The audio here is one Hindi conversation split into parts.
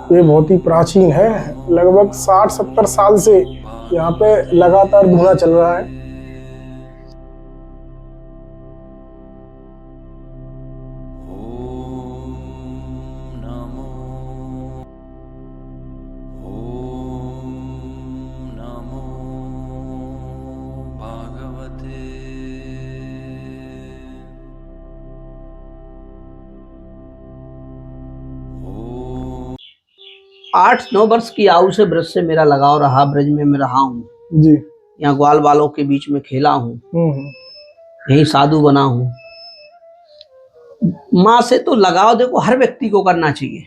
ये बहुत ही प्राचीन है। लगभग 60-70 साल से यहाँ पे लगातार धुआं चल रहा है। आठ 9 वर्ष की आयु से ब्रज से मेरा लगाव रहा। ब्रज में मैं रहा हूँ जी। यहाँ ग्वाल बालों के बीच में खेला हूँ, यही साधु बना हूँ। माँ से तो लगाव देखो हर व्यक्ति को करना चाहिए।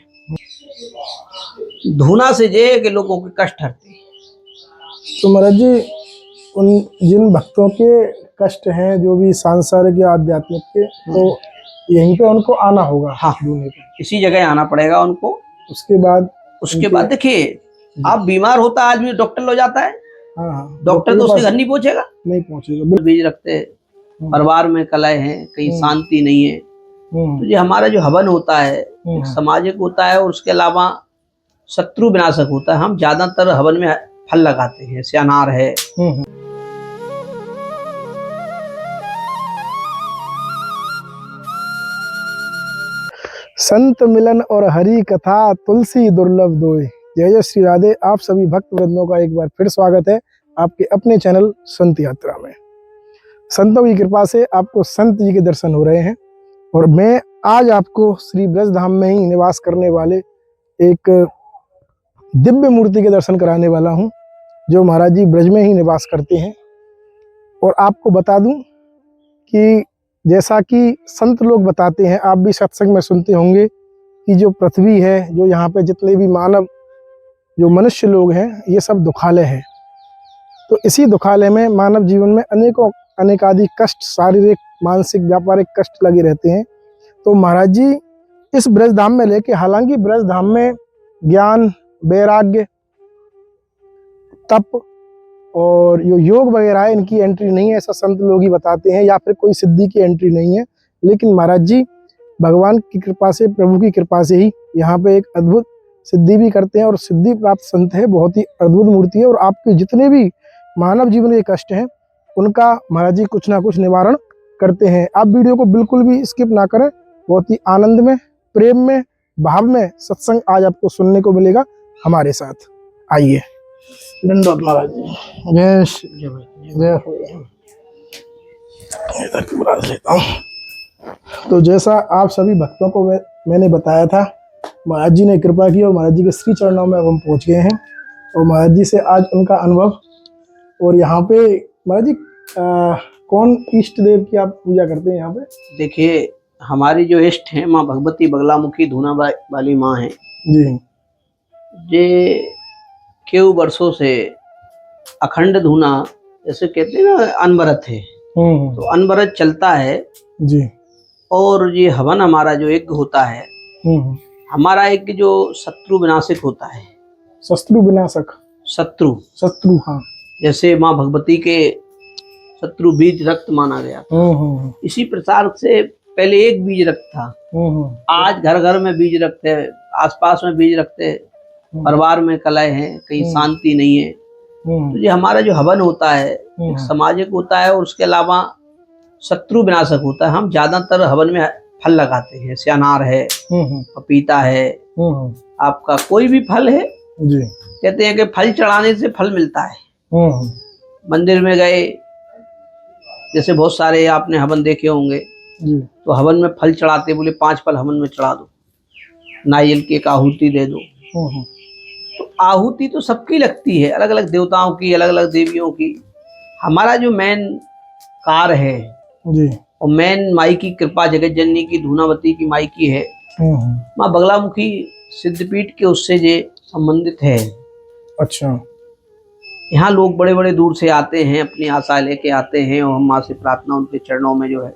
धुना से जे के लोगों के कष्ट हरते। तो महाराज जी, उन जिन भक्तों के कष्ट हैं जो भी सांसारिक या आध्यात्मिक के, तो यहीं पे उनको आना होगा। हाँ, इसी जगह आना पड़ेगा उनको। उसके बाद देखिए, आप बीमार होता है आदमी, डॉक्टर लो जाता है। हाँ, डॉक्टर तो उसके घर नहीं पहुंचेगा। नहीं पहुंचेगा। बीज रखते, परिवार में कलह है, कहीं शांति नहीं है। तो ये हमारा जो हवन होता है एक सामाजिक होता है और उसके अलावा शत्रु विनाशक होता है। हम ज्यादातर हवन में फल लगाते हैं, जैसे अनार है। संत मिलन और हरि कथा, तुलसी दुर्लभ दोय। जय जय श्री राधे। आप सभी भक्त वृंदों का एक बार फिर स्वागत है आपके अपने चैनल संत यात्रा में। संतों की कृपा से आपको संत जी के दर्शन हो रहे हैं और मैं आज आपको श्री ब्रज धाम में ही निवास करने वाले एक दिव्य मूर्ति के दर्शन कराने वाला हूं, जो महाराज जी ब्रज में ही निवास करते हैं। और आपको बता दूं कि जैसा कि संत लोग बताते हैं, आप भी सत्संग में सुनते होंगे कि जो पृथ्वी है, जो यहाँ पे जितने भी मानव, जो मनुष्य लोग हैं, ये सब दुखालय है। तो इसी दुखालय में मानव जीवन में अनेकादि कष्ट, शारीरिक, मानसिक, व्यापारिक कष्ट लगे रहते हैं। तो महाराज जी इस ब्रज धाम में लेके, हालांकि ब्रज धाम में ज्ञान, वैराग्य, तप और जो योग वगैरह है, इनकी एंट्री नहीं है, ऐसा संत लोग ही बताते हैं, या फिर कोई सिद्धि की एंट्री नहीं है। लेकिन महाराज जी भगवान की कृपा से, प्रभु की कृपा से ही यहाँ पे एक अद्भुत सिद्धि भी करते हैं और सिद्धि प्राप्त संत है। बहुत ही अद्भुत मूर्ति है और आपके जितने भी मानव जीवन के कष्ट हैं उनका महाराज जी कुछ ना कुछ निवारण करते हैं। आप वीडियो को बिल्कुल भी स्किप ना करें। बहुत ही आनंद में, प्रेम में, भाव में सत्संग आज आपको सुनने को मिलेगा हमारे साथ। आइए। दंडोत महाराज जी। जय जय हो। लेता हूँ। तो जैसा आप सभी भक्तों को मैंने बताया था, महाराज जी ने कृपा की और महाराज जी के श्री चरणों में हम पहुंच गए हैं। और महाराज जी से आज उनका अनुभव, और यहाँ पे महाराज जी कौन इष्ट देव की आप पूजा करते हैं यहाँ पे? देखिए, हमारी जो इष्ट है माँ भगवती बगलामुखी धूना वाली माँ है जी। जे केव वर्षों से अखंड धूना, जैसे कहते हैं ना, अनवरत है। तो अनवरत चलता है जी। और ये हवन हमारा जो यज्ञ होता है, हमारा यज्ञ जो शत्रु विनाशक होता है। शत्रु विनाशक? शत्रु, हाँ। जैसे माँ भगवती के शत्रु बीज रक्त माना गया था, इसी प्रकार से पहले एक बीज रक्त था। आज घर घर में बीज रक्त है, आसपास में बीज रक्त है, परिवार में कलह है, कहीं शांति नहीं है। तो ये हमारा जो हवन होता है एक सामाजिक होता है और उसके अलावा शत्रु विनाशक होता है। हम ज्यादातर हवन में फल लगाते हैं, जैसे अनार है, पपीता है, आपका कोई भी फल है जी। कहते हैं कि फल चढ़ाने से फल मिलता है। मंदिर में गए, जैसे बहुत सारे आपने हवन देखे होंगे, तो हवन में फल चढ़ाते, बोले 5 फल हवन में चढ़ा दो, नारियल की एक आहुति दे दो। तो आहुति तो सबकी लगती है, अलग अलग देवताओं की, अलग अलग देवियों की। हमारा जो मेन कार्य है जी, और मेन माई की कृपा, जगत जननी की, धूनावती की माई की है। माँ बगलामुखी सिद्धपीठ के उससे जे संबंधित है। अच्छा। यहाँ लोग बड़े बड़े दूर से आते हैं, अपनी आशा लेके आते हैं और हम माँ से प्रार्थना, उनके चरणों में जो है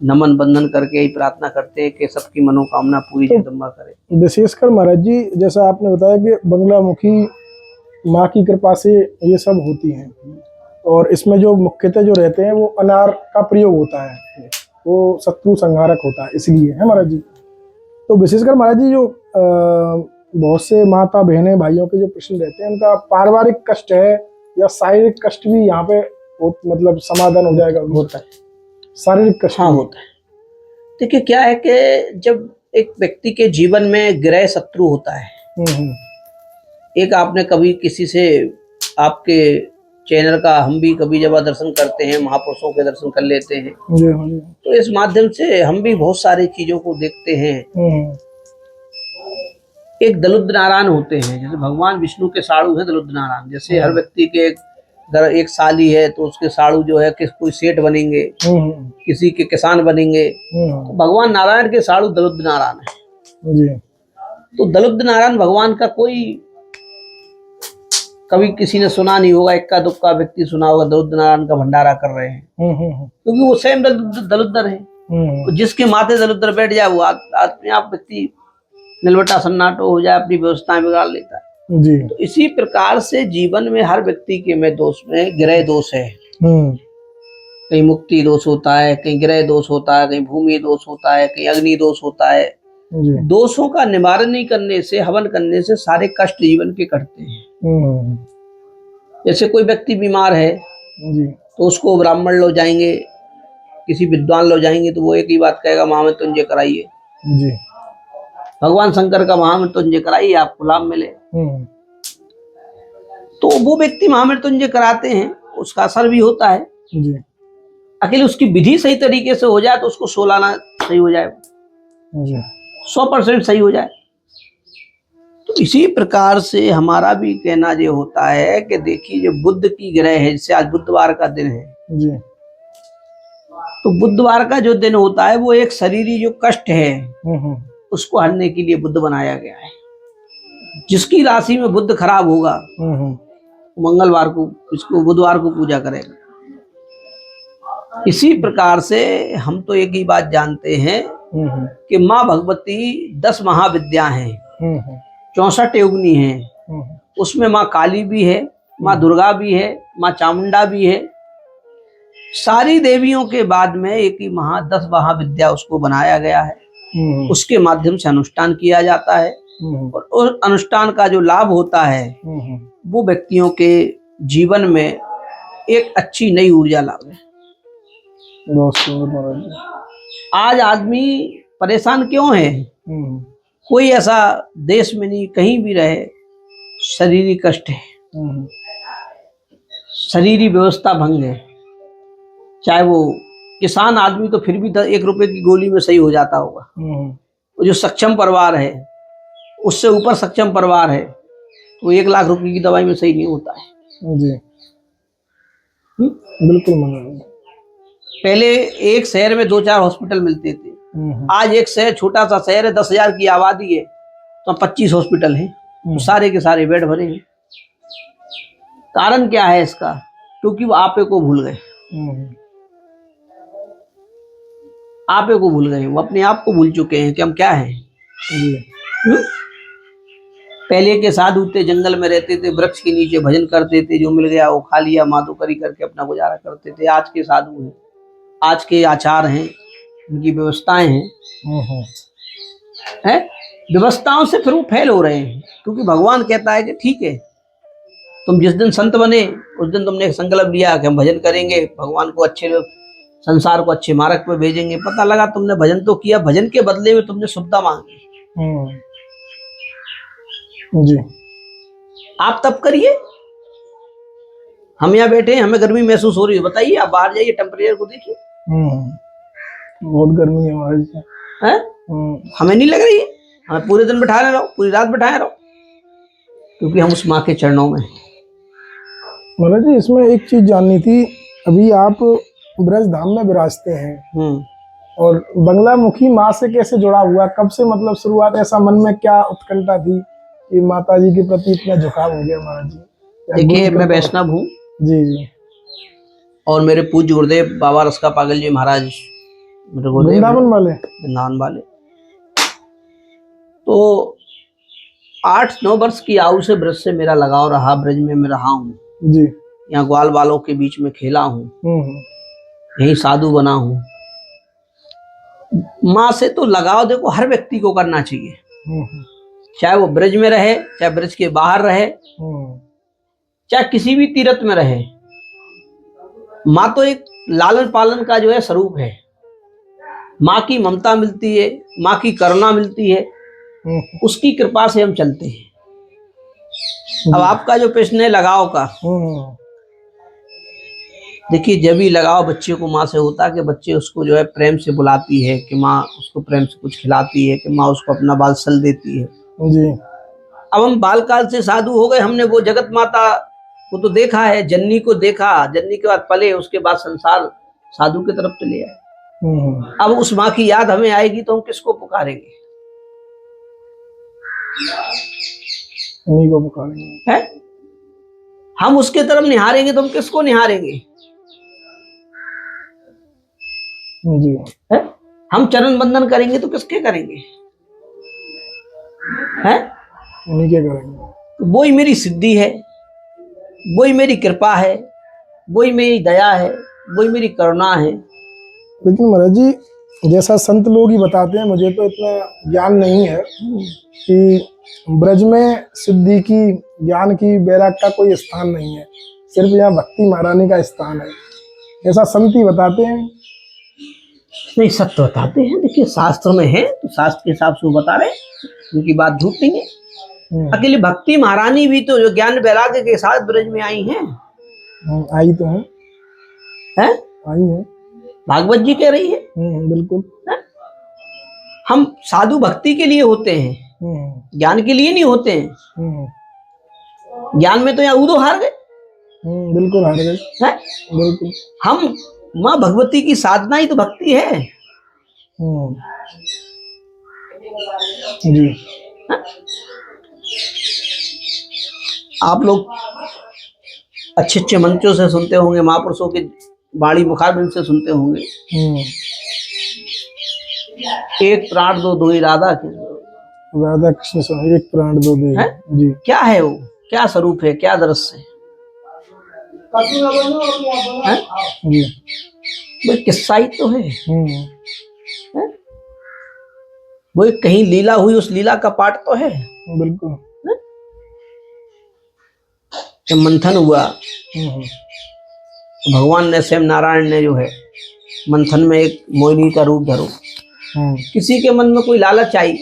नमन बंधन करके ही प्रार्थना करते हैं कि सबकी मनोकामना पूरी जगदम्बा करे। विशेषकर महाराज जी, जैसा आपने बताया कि बगलामुखी माँ की कृपा से ये सब होती हैं, और इसमें जो मुख्यतः जो रहते हैं वो अनार का प्रयोग होता है, वो शत्रु संहारक होता है, इसलिए है महाराज जी। तो विशेषकर महाराज जी जो बहुत से माता बहनें भाइयों के जो प्रश्न रहते हैं, उनका पारिवारिक कष्ट है या शारीरिक कष्ट भी यहाँ पे मतलब समाधान हो जाएगा? होता है, शारीरिक कष्ट? हाँ होता है। देखिए क्या है कि जब एक व्यक्ति के जीवन में ग्रह शत्रु होता है, एक आपने कभी किसी से, आपके चैनल का हम भी कभी जब दर्शन करते हैं, महापुरुषों के दर्शन कर लेते हैं, तो इस माध्यम से हम भी बहुत सारी चीजों को देखते हैं। एक दलुद्ध नारायण होते हैं, जैसे भगवान विष्णु के साड़ू हैं दलुद्ध नारायण। जैसे हर व्यक्ति के एक साली है तो उसके साड़ू जो है कि कोई सेठ बनेंगे, किसी के किसान बनेंगे, तो भगवान नारायण के साड़ू दलुद्ध नारायण है। तो दलुद्ध नारायण भगवान का कोई कभी किसी ने सुना नहीं होगा, इक्का दुक्का व्यक्ति सुना होगा दलुद्ध नारायण का भंडारा कर रहे हैं, क्योंकि वो स्वयं दलुद्दर है। तो जिसके माथे दलुद्दर बैठ जाए वो अपने आप व्यक्ति निलवटा सन्नाटो हो जाए, अपनी व्यवस्थाएं बिगाड़ लेता है जी। तो इसी प्रकार से जीवन में हर व्यक्ति के में दोष में ग्रह दोष है। कहीं मुक्ति दोष होता है, कहीं ग्रह दोष होता है, कहीं भूमि दोष होता है, कहीं अग्नि दोष होता है। दोषों का निवारण नहीं करने से, हवन करने से सारे कष्ट जीवन के कटते हैं। जैसे कोई व्यक्ति बीमार है जी, तो उसको ब्राह्मण लोग जाएंगे, किसी विद्वान लोग जाएंगे, तो वो एक ही बात कहेगा, महामृत्युंजय कराइए जी। भगवान शंकर का महामृत्युंजय कराइए, आपको लाभ मिले। तो वो व्यक्ति महामृत्युंजय कराते हैं, उसका असर भी होता है जी। अकेले उसकी विधि सही तरीके से हो जाए तो उसको 16 आना सही हो जाए जी, 100% सही हो जाए। तो इसी प्रकार से हमारा भी कहना ये होता है कि देखिए जो बुध की ग्रह है, जैसे आज बुधवार का दिन है जी, तो बुधवार का जो दिन होता है वो एक शरीरी जो कष्ट है उसको हरने के लिए बुध बनाया गया है। जिसकी राशि में बुध खराब होगा मंगलवार को, इसको बुधवार को पूजा करेगा। इसी प्रकार से हम तो एक ही बात जानते हैं कि माँ भगवती 10 महाविद्या हैं, 64 योगिनी हैं। उसमें माँ काली भी है, माँ दुर्गा भी है, माँ चामुंडा भी है। सारी देवियों के बाद में एक ही 10 महाविद्या उसको बनाया गया है। उसके माध्यम से अनुष्ठान किया जाता है और उस अनुष्ठान का जो लाभ होता है वो व्यक्तियों के जीवन में एक अच्छी नई ऊर्जा लावे। आज आदमी परेशान क्यों है? कोई ऐसा देश में नहीं, कहीं भी रहे शरीरी कष्ट है, शरीरी व्यवस्था भंग है। चाहे वो किसान आदमी तो फिर भी 1 रुपए की गोली में सही हो जाता होगा। वो जो सक्षम परिवार है, उससे ऊपर सक्षम परिवार है, तो 1 लाख रुपए की दवाई में सही नहीं होता है जी। बिल्कुल। पहले एक शहर में 2-4 हॉस्पिटल मिलते थे, आज एक शहर, छोटा सा शहर है, 10,000 की आबादी है, तो 25 हॉस्पिटल हैं, तो सारे के सारे बेड भरे हैं। कारण क्या है इसका? क्योंकि वो आपे को भूल गए, आपे को भूल गए, वो अपने आप को भूल चुके हैं कि हम क्या हैं। पहले के साधु थे, जंगल में रहते थे, वृक्ष के नीचे भजन करते थे, जो मिल गया वो खा लिया, माधुकरी करके अपना गुजारा करते थे। आज के साधु हैं, आज के आचार हैं, उनकी व्यवस्थाएं हैं, व्यवस्थाओं से फिर वो फेल हो रहे हैं। क्योंकि भगवान कहता है कि ठीक है, तुम जिस दिन संत बने उस दिन तुमने एक संकल्प लिया कि हम भजन करेंगे, भगवान को अच्छे, संसार को अच्छे मार्ग पे भेजेंगे। पता लगा तुमने भजन तो किया, भजन के बदले में तुमने सुविधा मांगी जी। आप तब करिए, हम यहाँ बैठे हैं, हमें गर्मी महसूस हो रही है, बताइए आप बाहर जाइए, टेम्परेचर को देखिए, बहुत गर्मी है हमारे, हमें नहीं लग रही है। हमें पूरे दिन बैठाए रहो, पूरी रात बैठाए रहो, क्योंकि हम उस माँ के चरणों में। महाराज जी, इसमें एक चीज जाननी थी, अभी आप ब्रज धाम में विराजते हैं और बंगलामुखी माँ से कैसे जुड़ा हुआ, कब से मतलब शुरुआत, ऐसा मन में क्या उत्कंठा थी कि माता जी के प्रति इतना झुकाव हो गया महाराज जी? देखिए, मैं वैष्णव हूँ जी जी, और मेरे पूज्य गुरुदेव बाबा रसका पागल जी महाराज वृंदावन वाले, तो 8-9 वर्ष की आयु से ब्रज से मेरा लगाव रहा, ब्रज में मैं रहा हूँ जी। यहाँ ग्वाल बालों के बीच में खेला हूँ, यही साधु बना हूँ। माँ से तो लगाव देखो हर व्यक्ति को करना चाहिए, चाहे वो ब्रज में रहे, चाहे ब्रज के बाहर रहे, चाहे किसी भी तीर्थ में रहे, माँ तो एक लालन पालन का जो है स्वरूप है। माँ की ममता मिलती है, माँ की करुणा मिलती है, उसकी कृपा से हम चलते हैं। अब आपका जो प्रश्न है लगाव का, देखिए जब भी लगाव बच्चे को माँ से होता है कि बच्चे उसको जो है प्रेम से बुलाती है, कि माँ उसको प्रेम से कुछ खिलाती है, कि माँ उसको अपना बालसल देती है जी। अब हम बालकाल से साधु हो गए, हमने वो जगत माता को तो देखा है, जननी को देखा, जननी के बाद पले, उसके बाद संसार साधु की तरफ चले आए। अब उस माँ की याद हमें आएगी तो हम किसको पुकारेंगे? उन्हीं को पुकारेंगे। है? हम उसके तरफ निहारेंगे तो हम किसको निहारेंगे? जी। है? हम चरण बंदन करेंगे तो किसके करेंगे? है? उन्हीं के करेंगे। तो वही मेरी सिद्धि है, वही मेरी कृपा है, वही मेरी दया है, वही मेरी करुणा है। लेकिन महाराज जी, जैसा संत लोग ही बताते हैं, मुझे तो इतना ज्ञान नहीं है कि ब्रज में सिद्धि की, ज्ञान की, वैराग का कोई स्थान नहीं है, सिर्फ यहाँ भक्ति महारानी का स्थान है, ऐसा संत ही बताते हैं। नहीं, सत्य बताते हैं। देखिए शास्त्र में है तो शास्त्र के हिसाब से वो बता रहे, उनकी बात झूठ नहीं है। अकेली भक्ति महारानी भी तो जो ज्ञान वैराग्य के साथ ब्रज में आई हैं, आई तो है, आई है, भागवत जी कह रही है। बिल्कुल है? हम साधु भक्ति के लिए होते हैं, ज्ञान के लिए नहीं होते हैं। ज्ञान में तो यहाँ उदो हार गए। बिल्कुल हार गए। बिल्कुल। हम माँ भगवती की साधना ही तो भक्ति है। जी। आप लोग अच्छे अच्छे मंचों से सुनते होंगे, महापुरुषों के वाणी मुखारबिंद से सुनते होंगे, एक प्राण दो दुई राधा के, राधा कृष्ण सुनो एक प्राण दो दुई जी। क्या है वो? क्या स्वरूप है? क्या दृश्य है? जी। वो किस्सा ही तो है। वो कहीं लीला हुई, उस लीला का पाठ तो है। बिल्कुल। जब मंथन हुआ, भगवान ने, स्वयं नारायण ने जो है मंथन में एक मोहिनी का रूप धरो। किसी के मन में कोई लालच आई,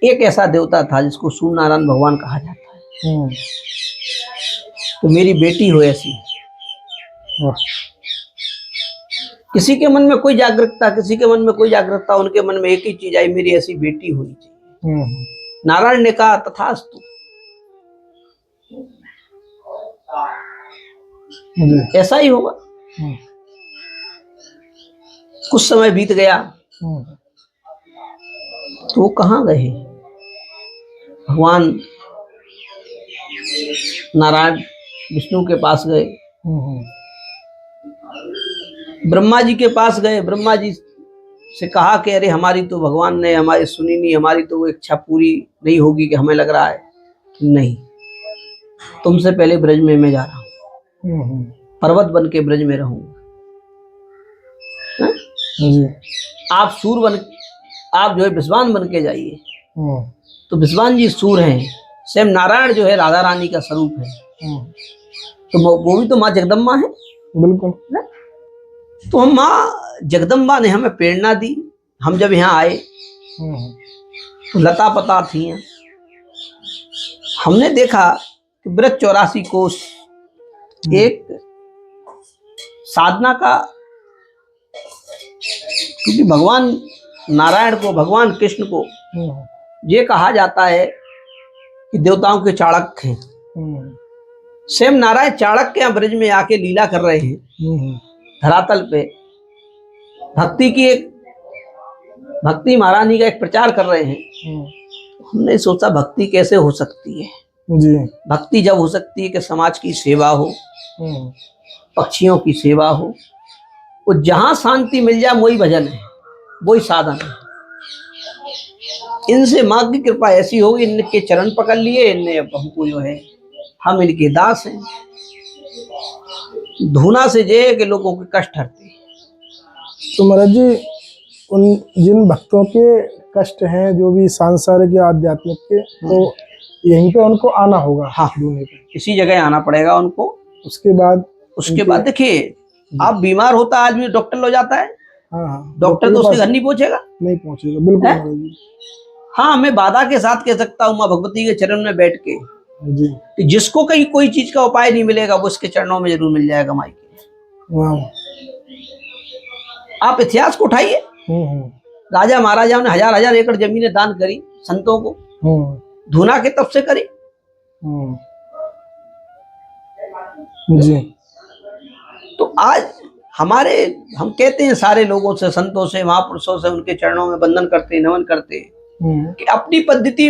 एक ऐसा देवता था जिसको सूर्य नारायण भगवान कहा जाता है, तो मेरी बेटी हो ऐसी। किसी के मन में कोई जागरूकता, किसी के मन में कोई जागरूकता, उनके मन में एक ही चीज आई, मेरी ऐसी बेटी होनी चाहिए। नारायण ने कहा तथास्तु। ऐसा ही होगा। कुछ समय बीत गया तो वो कहाँ गए? भगवान नारायण विष्णु के पास गए, ब्रह्मा जी के पास गए। ब्रह्मा जी से कहा कि अरे हमारी तो भगवान ने हमारी सुनी नहीं, हमारी तो वो इच्छा पूरी नहीं होगी कि हमें लग रहा है कि नहीं, तुमसे पहले ब्रज में मैं जा रहा हूँ, पर्वत बन के ब्रज में रहूंगा। आप सूर बन, आप जो है विश्वान बन के जाइए। तो विश्वान जी सूर हैं, स्वयं नारायण जो है राधा रानी का स्वरूप है, तो वो भी तो माँ जगदम्बा है। बिल्कुल। तो हम माँ जगदम्बा ने हमें प्रेरणा दी। हम जब यहाँ आए तो लता पता थी, हमने देखा कि ब्रज 84 कोष एक साधना का, क्योंकि भगवान नारायण को, भगवान कृष्ण को ये कहा जाता है कि देवताओं के चाणक्य हैं। स्वयं नारायण चाणक्य यहाँ ब्रज में आके लीला कर रहे हैं, धरातल पे भक्ति की एक, भक्ति महारानी का एक प्रचार कर रहे हैं। हमने सोचा भक्ति कैसे हो सकती है जी? भक्ति जब हो सकती है कि समाज की सेवा हो, पक्षियों की सेवा हो, वो जहां शांति मिल जाए वही भजन है, वही साधन है। इनसे माँ की कृपा ऐसी होगी, इनके चरण पकड़ लिए, इनने अब हमको जो है, हम इनके दास हैं। धुना से जे के लोगों के कष्ट हरते। तो महाराज जी, उन जिन भक्तों के कष्ट हैं, जो भी सांसारिक या आध्यात्मिक के, तो यहीं पे उनको आना होगा। हाँ, ढूंढने पे इसी जगह आना पड़ेगा उनको। उसके बाद देखिए, आप बीमार होता है आदमी, डॉक्टर लो जाता है। हाँ, डॉक्टर तो उसके घर नहीं पहुंचेगा, नहीं पहुंचेगा, बिल्कुल है? महाराज जी। हाँ, मैं बाधा के साथ कह सकता हूँ माँ भगवती के चरण में बैठ के जी, कि जिसको कहीं कोई चीज का उपाय नहीं मिलेगा वो उसके चरणों में जरूर मिल जाएगा माई के। वाह। आप इतिहास को उठाइए, राजा महाराजाओं ने हजार हजार एकड़ जमीनें दान करी संतों को, धूना के तप से करी। जी। तो आज हम कहते हैं सारे लोगों से, संतों से, महापुरुषों से, उनके चरणों में वंदन करते हैं, नमन करते हैं कि अपनी पद्धति।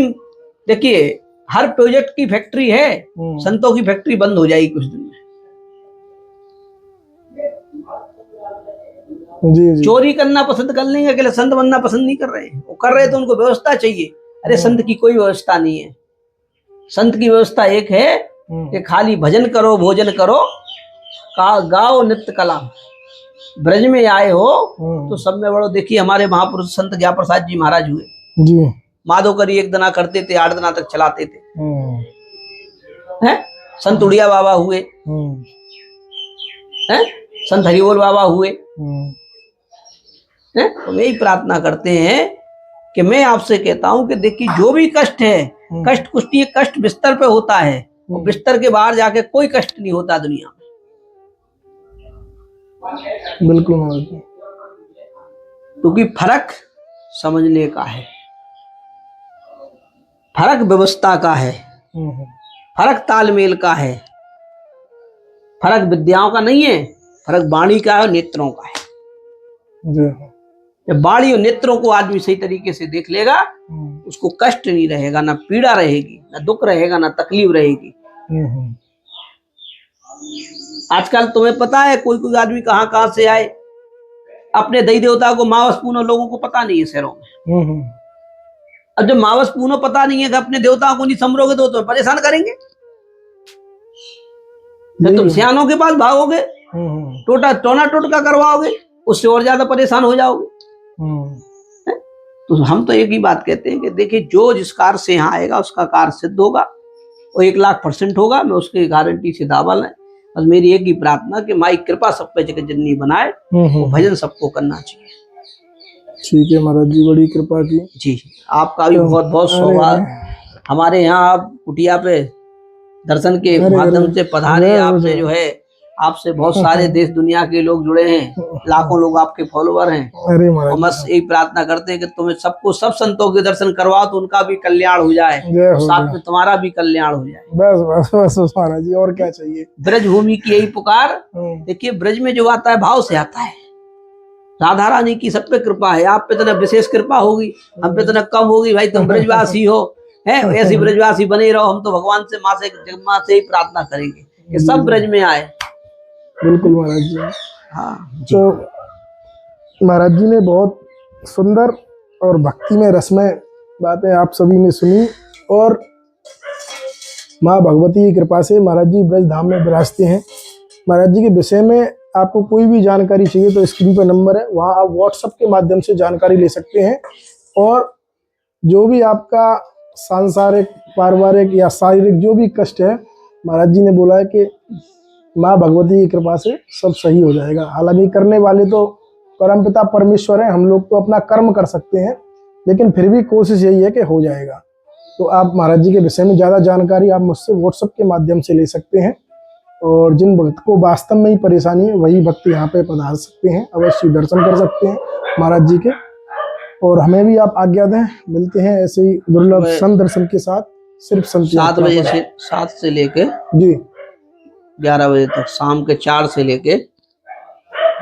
देखिए, हर प्रोजेक्ट की फैक्ट्री है, संतों की फैक्ट्री बंद हो जाएगी कुछ दिन में। जी। चोरी करना पसंद कर लेंगे, अकेले संत बनना पसंद नहीं कर रहे हैं। वो कर रहे तो उनको व्यवस्था चाहिए। अरे संत की कोई व्यवस्था नहीं है। संत की व्यवस्था एक है कि खाली भजन करो, भोजन करो, गाओ नित्य कला। ब्रज में आए हो तो सब में बड़ो। देखिए, हमारे महापुरुष संत ज्ञा प्रसाद जी महाराज हुए जी, माधोकरी एक दिना करते थे, 8 दिना तक चलाते थे। हैं? संत उड़िया बाबा हुए, हैं? संत हरिबोल बाबा हुए। तो यही प्रार्थना करते हैं कि मैं आपसे कहता हूं कि देखिए, जो भी कष्ट है, कष्ट कुछ नहीं, कष्ट बिस्तर पे होता है, और बिस्तर के बाहर जाके कोई कष्ट नहीं होता दुनिया में। बिल्कुल महाराज। क्योंकि फर्क समझने का है, फर्क व्यवस्था का है, फर्क तालमेल का है, फर्क विद्याओं का नहीं है, फर्क वाणी का है और नेत्रों का है। जब वाणी और नेत्रों को आदमी सही तरीके से देख लेगा, उसको कष्ट नहीं रहेगा, ना पीड़ा रहेगी, ना दुख रहेगा, ना तकलीफ रहेगी। आजकल तुम्हें पता है, कोई कोई आदमी कहां कहां से आए, अपने देवी देवता को मावस पूनो लोगों को पता नहीं है शहरों में। अब जब मावस पूनो पता नहीं है कि अपने देवताओं को नहीं समरोगे तो तुम्हें परेशान करेंगे। जब तुम सियानों के पास भागोगे, टोना टोटका करवाओगे, उससे और ज्यादा परेशान हो जाओगे। तो हम तो एक ही बात कहते हैं कि देखिए, जो जिस कार्य से यहाँ आएगा उसका कार्य सिद्ध होगा, और 1,00,000% होगा। मैं उसकी गारंटी से दावा लें। बस मेरी एक ही प्रार्थना कि माई कृपा सब पे जगत जननी बनाए, वो भजन सबको करना चाहिए। ठीक है महाराज जी, बड़ी कृपा की। जी, आपका भी बहुत बहुत सौभाग्य। हमारे यहाँ आप कुटिया पे दर्शन के माध्यम से पधारे। आपसे जो है, आपसे बहुत सारे देश दुनिया के लोग जुड़े हैं, लाखों लोग आपके फॉलोवर हैं। और बस यही प्रार्थना करते हैं कि तुम्हें सबको, सब संतों के दर्शन करवाओ तो उनका भी कल्याण हो जाए, साथ में तुम्हारा भी कल्याण हो जाए। बस बस बस महाराज जी, और क्या चाहिए। ब्रज भूमि की यही पुकार। देखिए, ब्रज में जो आता है भाव से आता है। राधा रानी की सब पे कृपा है, आप पे तो विशेष कृपा होगी, हम पे तो कम होगी। भाई तुम ब्रजवासी हो, है ऐसी ब्रजवासी बने रहो। हम तो भगवान से, माँ से, जगन्नाथ से ही प्रार्थना करेंगे कि सब ब्रज में आए। बिल्कुल महाराज जी। हाँ, तो महाराज जी ने बहुत सुंदर और भक्ति में रसमय बातें आप सभी ने सुनी, और माँ भगवती की कृपा से महाराज जी ब्रज धाम में विराजते हैं। महाराज जी के विषय में आपको कोई भी जानकारी चाहिए तो स्क्रीन पर नंबर है, वहाँ आप व्हाट्सएप के माध्यम से जानकारी ले सकते हैं। और जो भी आपका सांसारिक, पारिवारिक या शारीरिक जो भी कष्ट है, महाराज जी ने बोला है कि माँ भगवती की कृपा से सब सही हो जाएगा। हालांकि करने वाले तो परमपिता परमेश्वर है, हम लोग तो अपना कर्म कर सकते हैं, लेकिन फिर भी कोशिश यही है कि हो जाएगा। तो आप महाराज जी के विषय में ज़्यादा जानकारी आप मुझसे व्हाट्सएप के माध्यम से ले सकते हैं। और जिन भक्त को वास्तव में ही परेशानी है, वही भक्त यहाँ पे पधार सकते हैं, अवश्य दर्शन कर सकते हैं महाराज जी के। और हमें भी आप आज्ञा दें, मिलते हैं ऐसे ही दुर्लभ संत दर्शन के साथ, सिर्फ 7 बजे से 7 से लेके जी 11 बजे तक, शाम के 4 से लेके।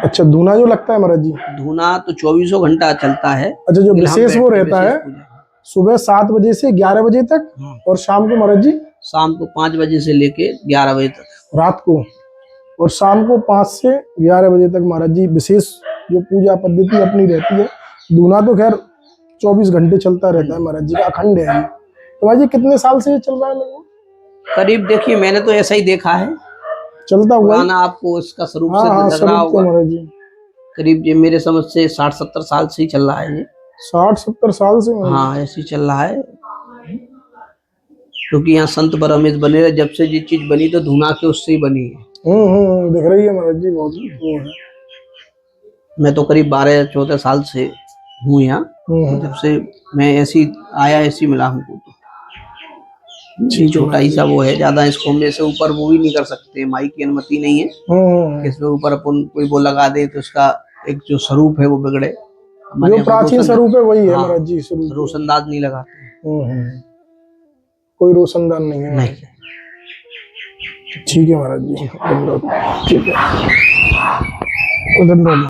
अच्छा, धूना जो लगता है महाराज जी, धूना तो 24 घंटा चलता है। अच्छा, जो विशेष वो रहता है सुबह 7 बजे से 11 बजे तक, और शाम को महाराज जी शाम को 5 बजे से लेके 11 बजे तक रात को, और शाम को 5 से 11 बजे तक महाराज जी विशेष जो पूजा पद्धति अपनी रहती है। धूना तो खैर 24 घंटे चलता रहता है महाराज जी का, अखंड है। तो महाराज जी कितने साल से ये चल रहा है? करीब देखिए, मैंने तो ऐसा ही देखा है चलता हुआ। आपको इसका स्वरूप से लग रहा होगा। करीब ये मेरे समझ से 60-70 साल से ही चल रहा है ये। 60-70 साल से महाराज हाँ ऐसे ही चल रहा है, क्योंकि यहाँ संत ब्रह्मेश बने रहे, जब से ये चीज बनी तो धुना के उससे ही बनी है। दिख रही है महाराज जी, बहुत वो है। मैं तो करीब 12-14 साल से हूँ यहाँ, जब से मैं ऐसी आया ऐसी मिला हमको तो। छोटा ही सा वो है, ज्यादा इसको हम जैसे ऊपर वो भी नहीं कर सकते, माई की अनुमति नहीं है कि इसमें ऊपर अपन कोई वो लगा दे तो इसका एक जो स्वरूप है वो बिगड़े। जो प्राचीन स्वरूप है वही है महाराज जी, स्वरूप रोशनदान नहीं लगाते। कोई रोशनदान नहीं है। नहीं। ठीक है महाराज जी, ठीक है, धन्यवाद।